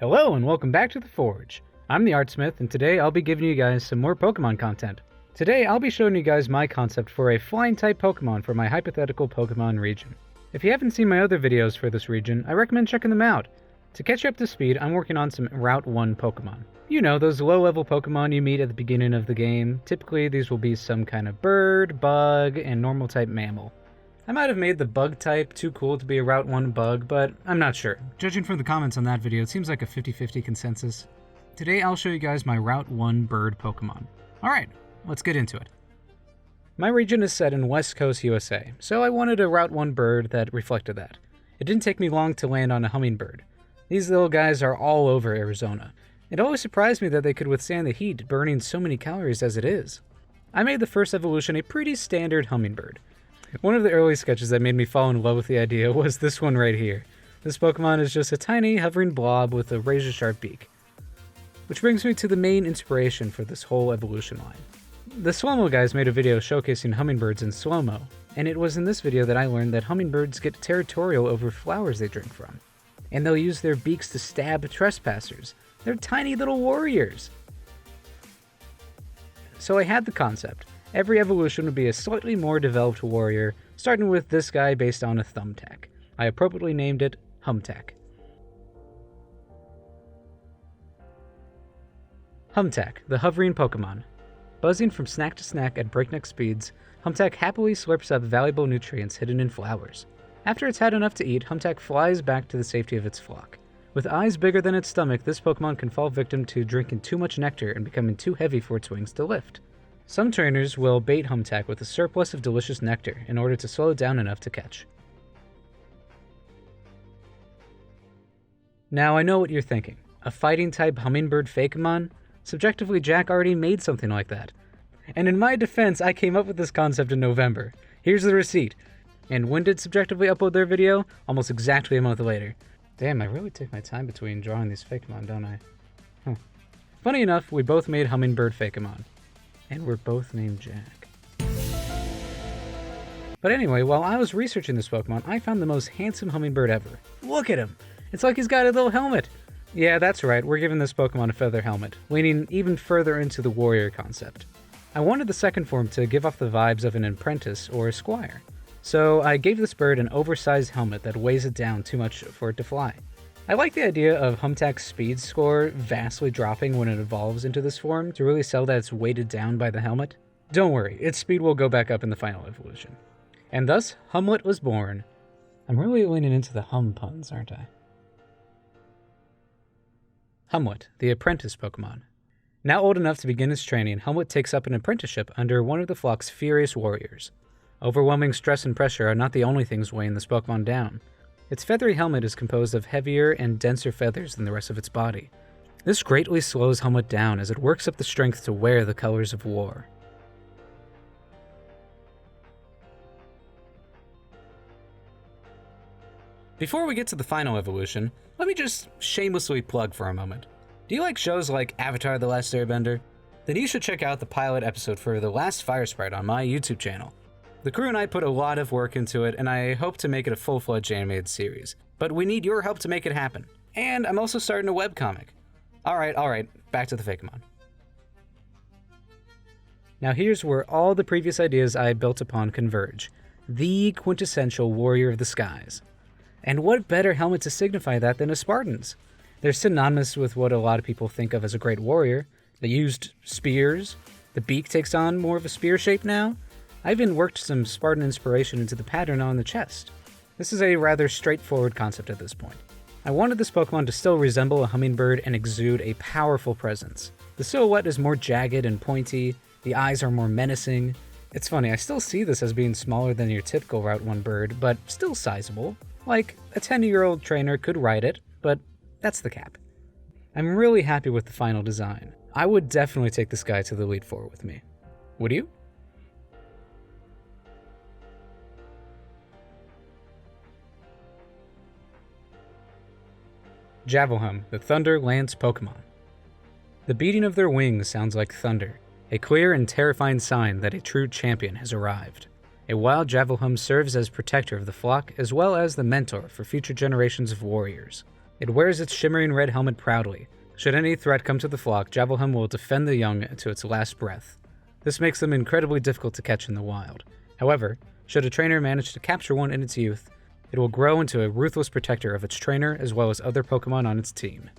Hello and welcome back to The Forge. I'm the Artsmith, and today I'll be giving you guys some more Pokemon content. Today I'll be showing you guys my concept for a flying type Pokemon for my hypothetical Pokemon region. If you haven't seen my other videos for this region, I recommend checking them out. To catch you up to speed, I'm working on some Route 1 Pokemon. You know, those low-level Pokemon you meet at the beginning of the game. Typically these will be some kind of bird, bug, and normal type mammal. I might have made the bug type too cool to be a Route 1 bug, but I'm not sure. Judging from the comments on that video, it seems like a 50-50 consensus. Today I'll show you guys my Route 1 bird Pokemon. Alright, let's get into it. My region is set in West Coast USA, so I wanted a Route 1 bird that reflected that. It didn't take me long to land on a hummingbird. These little guys are all over Arizona. It always surprised me that they could withstand the heat, burning so many calories as it is. I made the first evolution a pretty standard hummingbird. One of the early sketches that made me fall in love with the idea was this one right here. This Pokemon is just a tiny, hovering blob with a razor-sharp beak. Which brings me to the main inspiration for this whole evolution line. The Slow-Mo guys made a video showcasing hummingbirds in slow-mo, and it was in this video that I learned that hummingbirds get territorial over flowers they drink from. And they'll use their beaks to stab trespassers. They're tiny little warriors! So I had the concept. Every evolution would be a slightly more developed warrior, starting with this guy based on a thumbtack. I appropriately named it Humtack. Humtack, the hovering Pokemon. Buzzing from snack to snack at breakneck speeds, Humtack happily slurps up valuable nutrients hidden in flowers. After it's had enough to eat, Humtack flies back to the safety of its flock. With eyes bigger than its stomach, this Pokemon can fall victim to drinking too much nectar and becoming too heavy for its wings to lift. Some trainers will bait Humtack with a surplus of delicious nectar in order to slow it down enough to catch. Now I know what you're thinking. A fighting type hummingbird Fakemon? Subjectively, Jack already made something like that. And in my defense, I came up with this concept in November. Here's the receipt. And when did Subjectively upload their video? Almost exactly a month later. Damn, I really take my time between drawing these Fakemon, don't I? Funny enough, we both made hummingbird Fakemon. And we're both named Jack. But anyway, while I was researching this Pokemon, I found the most handsome hummingbird ever. Look at him! It's like he's got a little helmet! Yeah, that's right, we're giving this Pokemon a feather helmet, leaning even further into the warrior concept. I wanted the second form to give off the vibes of an apprentice or a squire. So I gave this bird an oversized helmet that weighs it down too much for it to fly. I like the idea of Humtack's speed score vastly dropping when it evolves into this form to really sell that it's weighted down by the helmet. Don't worry, its speed will go back up in the final evolution. And thus, Humlet was born. I'm really leaning into the hum puns, aren't I? Humlet, the apprentice Pokemon. Now old enough to begin his training, Humlet takes up an apprenticeship under one of the flock's furious warriors. Overwhelming stress and pressure are not the only things weighing this Pokemon down. Its feathery helmet is composed of heavier and denser feathers than the rest of its body. This greatly slows Humlet down as it works up the strength to wear the colors of war. Before we get to the final evolution, let me just shamelessly plug for a moment. Do you like shows like Avatar: The Last Airbender? Then you should check out the pilot episode for The Last Fire Sprite on my YouTube channel. The crew and I put a lot of work into it, and I hope to make it a full-fledged animated series. But we need your help to make it happen. And I'm also starting a webcomic. Alright, back to the Fakemon. Now here's where all the previous ideas I had built upon converge. The quintessential warrior of the skies. And what better helmet to signify that than a Spartan's? They're synonymous with what a lot of people think of as a great warrior. They used spears. The beak takes on more of a spear shape now. I even worked some Spartan inspiration into the pattern on the chest. This is a rather straightforward concept at this point. I wanted this Pokemon to still resemble a hummingbird and exude a powerful presence. The silhouette is more jagged and pointy, the eyes are more menacing. It's funny, I still see this as being smaller than your typical Route 1 bird, but still sizable. Like, a 10-year-old trainer could ride it, but that's the cap. I'm really happy with the final design. I would definitely take this guy to the Elite Four with me. Would you? Javelhum, the Thunder Lance Pokemon. The beating of their wings sounds like thunder, a clear and terrifying sign that a true champion has arrived. A wild Javelhum serves as protector of the flock as well as the mentor for future generations of warriors. It wears its shimmering red helmet proudly. Should any threat come to the flock, Javelham will defend the young to its last breath. This makes them incredibly difficult to catch in the wild. However, should a trainer manage to capture one in its youth, it will grow into a ruthless protector of its trainer as well as other Pokemon on its team.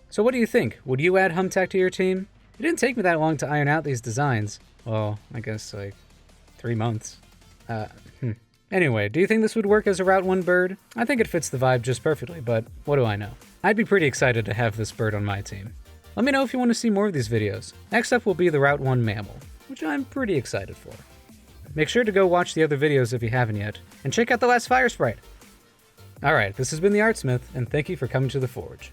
So what do you think? Would you add Humtac to your team? It didn't take me that long to iron out these designs. Well, I guess like 3 months. Anyway, do you think this would work as a Route 1 bird? I think it fits the vibe just perfectly, but what do I know? I'd be pretty excited to have this bird on my team. Let me know if you want to see more of these videos. Next up will be the Route 1 mammal, which I'm pretty excited for. Make sure to go watch the other videos if you haven't yet, and check out the last Fire Sprite! Alright, this has been the Artsmith, and thank you for coming to the Forge.